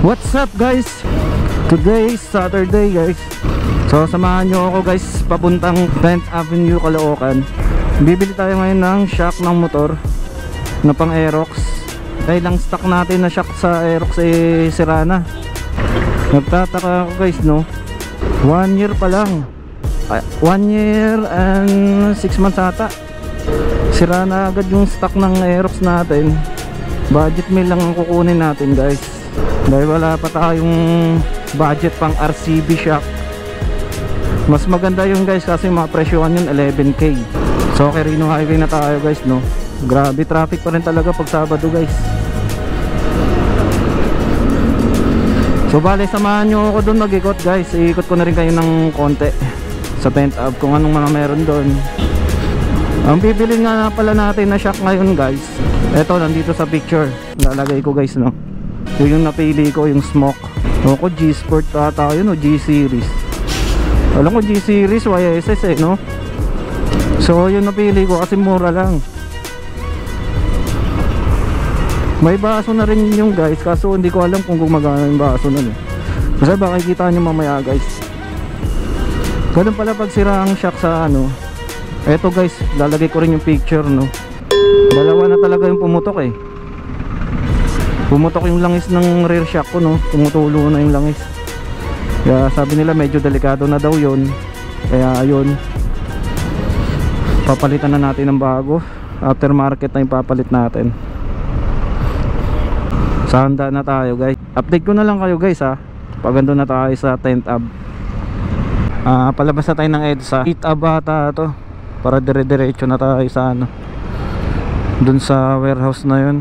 What's up guys? Today is Saturday guys. So samahan nyo ako guys papuntang 10th Avenue, Caloocan. Bibili tayo ngayon ng shock ng motor na pang Aerox. Dahil lang stock natin na shock sa Aerox eh sira na. Nagtataka ako guys no, 1 year pa lang, 1 year and 6 months ata, sira na agad yung stock ng Aerox natin. Budget meal lang ang kukunin natin guys, dahil wala pa tayong budget pang RCB shock. Mas maganda yun guys kasi mapresyohan yun 11K. So Quirino Highway na tayo guys no. Grabe traffic pa rin talaga pag Sabado guys. So bale samahan nyo ako doon mag-ikot guys. Iikot ko na rin kayo ng konti sa 10th Ave kung anong mga meron doon. Ang bibili nga pala natin na shock ngayon guys, eto nandito sa picture, lalagay ko guys no. Yung napili ko yung smoke. Ako G-Sport ata yun o G-Series. Alam ko G-Series YSS eh no. So yun napili ko kasi mura lang. May baso na rin yung guys, kaso hindi ko alam kung gumagana yung baso na eh. Kasi baka kita nyo mamaya guys. Ganun pala pag sira ang shock sa ano. Eto guys, lalagay ko rin yung picture no. Dalawa na talaga yung pumutok eh. Pumutok yung langis ng rear shock ko no. Tumutulo na yung langis. Kaya sabi nila medyo delikado na daw yun. Kaya ayun, papalitan na natin ng bago. Aftermarket na yung papalit natin. Sanda na tayo guys. Update ko na lang kayo guys ha pag ando na tayo sa 10th Ave. Palabas na tayo ng EDSA 8 Ave ata to, para dire-diretso na tayo sa ano, dun sa warehouse na yun.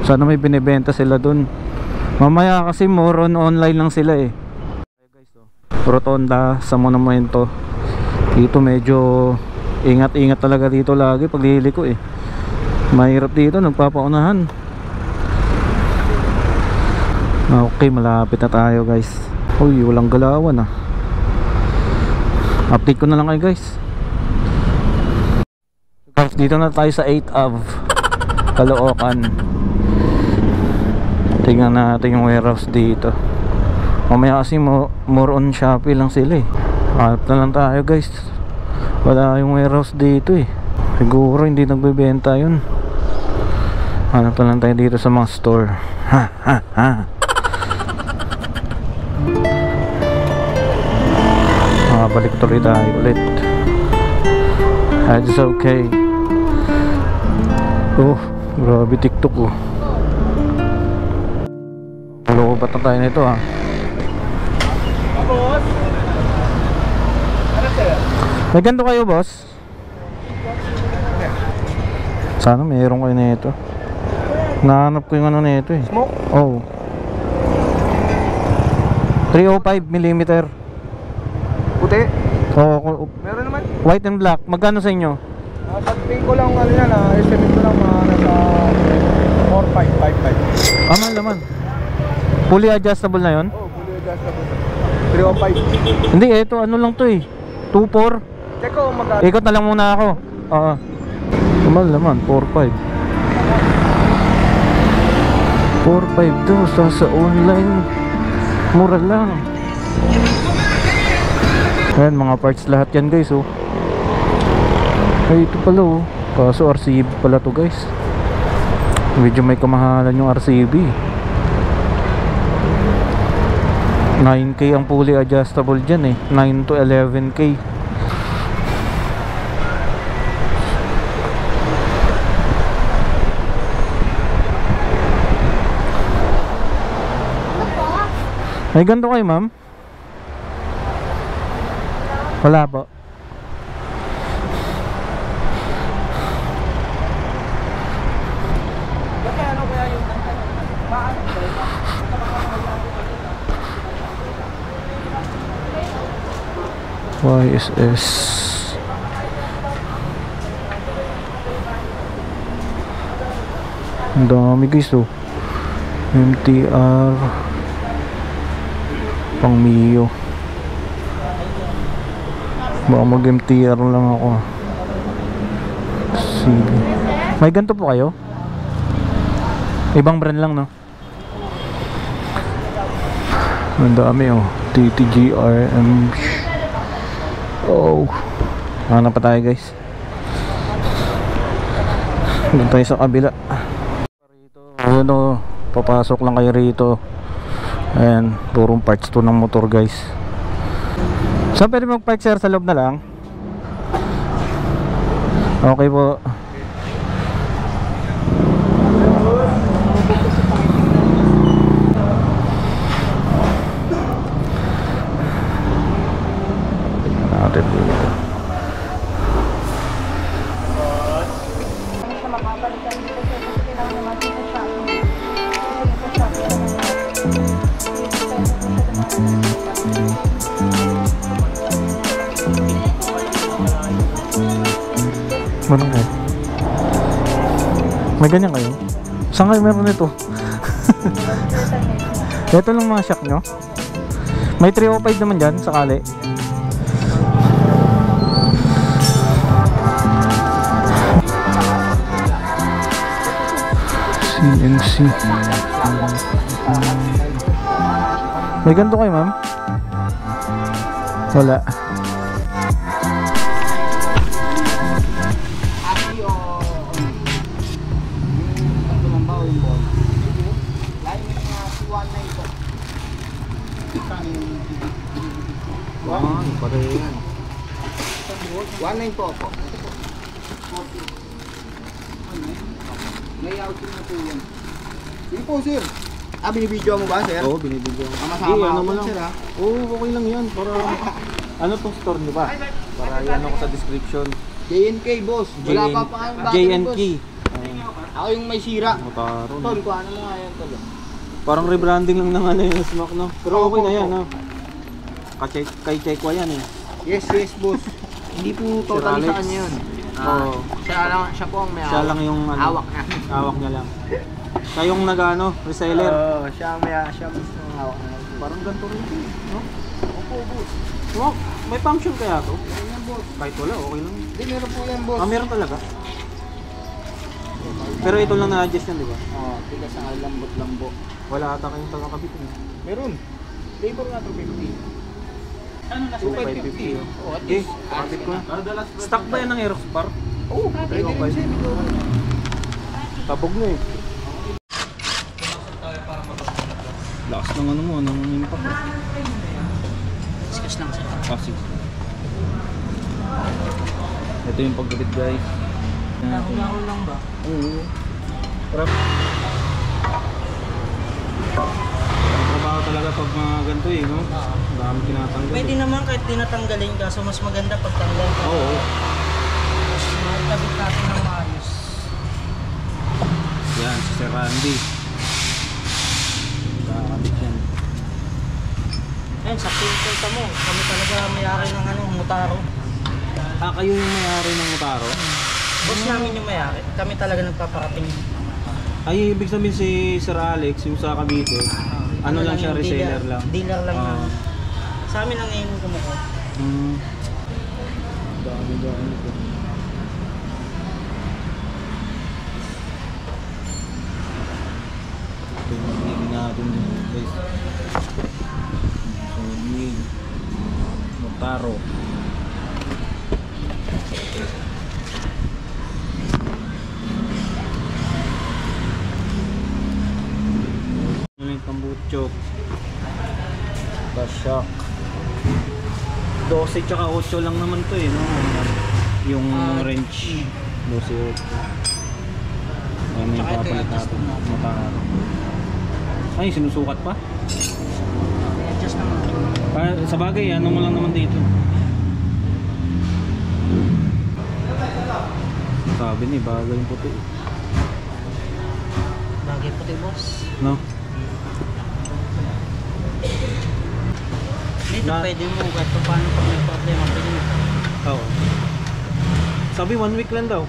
Sana may binibenta sila dun mamaya kasi more on online lang sila eh. Rotonda sa Monumento dito, medyo ingat-ingat talaga dito lagi pag liliko eh. Mahirap dito, nagpapaunahan. Okay, malapit na tayo guys. Uy, walang galawan ah. Update ko na lang kayo guys. Dito na tayo sa 8th Ave, Caloocan. Tingnan natin yung warehouse dito. Mamaya kasi more on Shopee lang sila eh. Hanap na lang tayo guys. Wala yung warehouse dito eh. Siguro hindi nagbebenta yun. Hanap na lang tayo dito sa mga store. Balik tuloy tayo ulit. It's okay. Oh, grabe TikTok oh. Lobat na tayo nito ha. May ganito kayo boss? Sana mayroon kayo nito. Nahanap ko yung ano nito eh. Smoke? Oh, 305mm. Puti? Oh, Meron naman. white and black. Magkano sa inyo? Pag-ping ko lang ano yan estimate ko lang nasa 4.5, 5.5. Mahal naman. Fully adjustable na yun? Oh, fully adjustable. 305. Hindi, ito ano lang to eh, 2.4. Check ko magkano. Ikot na lang muna ako. Oo. Mahal naman, 4.5. 4.5 to sa online. Mura lang. Ayan, mga parts lahat yan guys oh. Ay, ito pala oh. Kaso RCB pala to guys. Medyo may kamahalan yung RCB. 9K ang fully adjustable dyan eh. 9 to 11K. May ganito kayo ma'am? Wala po. YSS. Ang dami guys oh. MTR pang Mio. Baka mag MTR lang ako. Sige. May ganito po kayo? Ibang brand lang no? Ang dami oh. TTGRM. Oh. Hanap pa tayo guys. Doon tayo sa kabila. Ayan oh. Papasok lang kayo rito. Ayan. Purong parts to ng motor guys. Saan pwede mag-park sir? Sa loob na lang? Okay po. Natin dito. Manong kayo? May ganyan kayo? Saan kayo meron nito? Ito lang mga shock nyo. May 305 naman dyan sakali. CNC. May ganito kayo ma'am? Wala. Parehan. 1.9 po. May outing na po yan. Sige po sir. Binibidyo mo ba sir? Oo, binibigyan. Masama ano mo ako lang. sir ha? Oo, okay lang yan. Para ano tong store nyo ba? Para yan ako sa description. JNK boss. Wala pa pa ang battery JNK. boss. Ako yung may sira. Motaro. Ton, kuha na mo nga yan tol. Parang rebranding lang ng ano yung smoke no. Pero okay na yan ha. Kay Chekwa yan eh. Yes boss. Hindi po totally sa kanya yun. Oo. Siya po ang may Siya lang yung ano, hawak niya. Hawak niya lang. Siya yung nag-ano, reseller. Siya mismo ang hawak niya. Parang ganito rin ito, no? Opo boss. Oh, may function kaya to? Ayan boss. Kahit wala, okay lang. Hindi, meron po yan boss. Meron talaga. Pero ito lang na-adjust yan, di ba? Tigas ang lambot-lambo. Wala ata kayong taga-kabit eh. Meron. Labor nga 250. Ano na 250. Oh, at Okay, least. kabit ko na. Stock ba yan ng Aerospar? Oo, pwede rin siya. Tabog na eh. Lakas ng ano mo, ng impact. Discuss lang siya. Sige. Ito yung pagkabit guys. Ako lang ba? Oo. Trabaho talaga pag mga ganito eh, no? Dami tinatanggal. Pwede naman kahit tinatanggalin kaso mas maganda pag tanggal ka. Oo. Mas makakabit natin ng maayos. Yan, si Sir Randy. Kakabit yan. Ayun, sa pinta mo, kami talaga may-ari ng ano, Motaro. Kayo yung may-ari ng Motaro? Boss namin yung may-ari, kami talaga nagpaparating. Ay, ibig sabihin si Sir Alex, yung sa Cavite, ano lang siya, yung reseller lang? Dealer lang namin. Sa amin ang ngayon kumuha. Dami ito. Tingnan natin guys. Sony Motaro. Ano yung tambucho? Basyak. 12 tsaka 8 lang naman to eh, no? Yung wrench. 12 8. Ano yung papalit natin? Motaro. Ay, sinusukat pa? I-adjust naman. Sa bagay, ano mo lang naman dito. Sabi ni, bagay yung puti. Bagay puti boss. No? Dito pwede mo kahit pa paano pag may problema pwede mo. Oo. Sabi 1 week lang daw.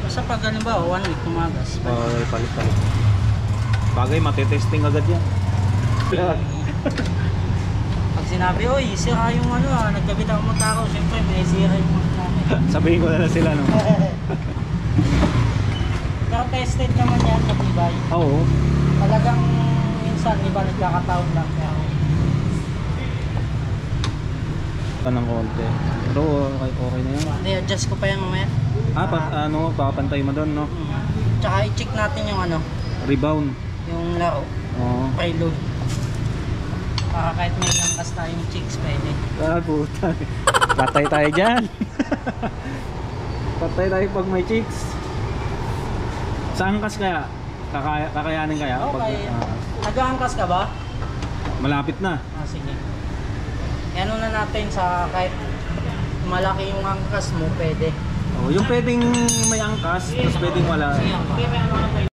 Basta pag halimbawa 1 week tumagas. Palit-palit. Bagay, matitesting agad yan. Pag sinabi, oy, sira yung ano nagkabit ako Motaro, siyempre may sira yung mga namin. Sabihin ko na sila, no? Pero tested naman yan, matibay. Oo. Talagang minsan minsan, iba nagkakataon lang. Pero ng konti. Pero okay na yun. i-adjust ko pa yan mamaya. Papantay mo doon, no? Tsaka i-check natin yung ano, Rebound. yung laro, Oo. preload. Para kahit may langkas tayong chicks, pwede. Puta. Patay tayo dyan. Patay tayo pag may chicks. Sa angkas kaya? Kakayanin kaya? Okay. Nag-aangkas ka ba? Malapit na. Sige. Ano na natin sa kahit malaki yung angkas mo, pwede. Yung pwedeng may angkas, tapos pwedeng wala. Sige,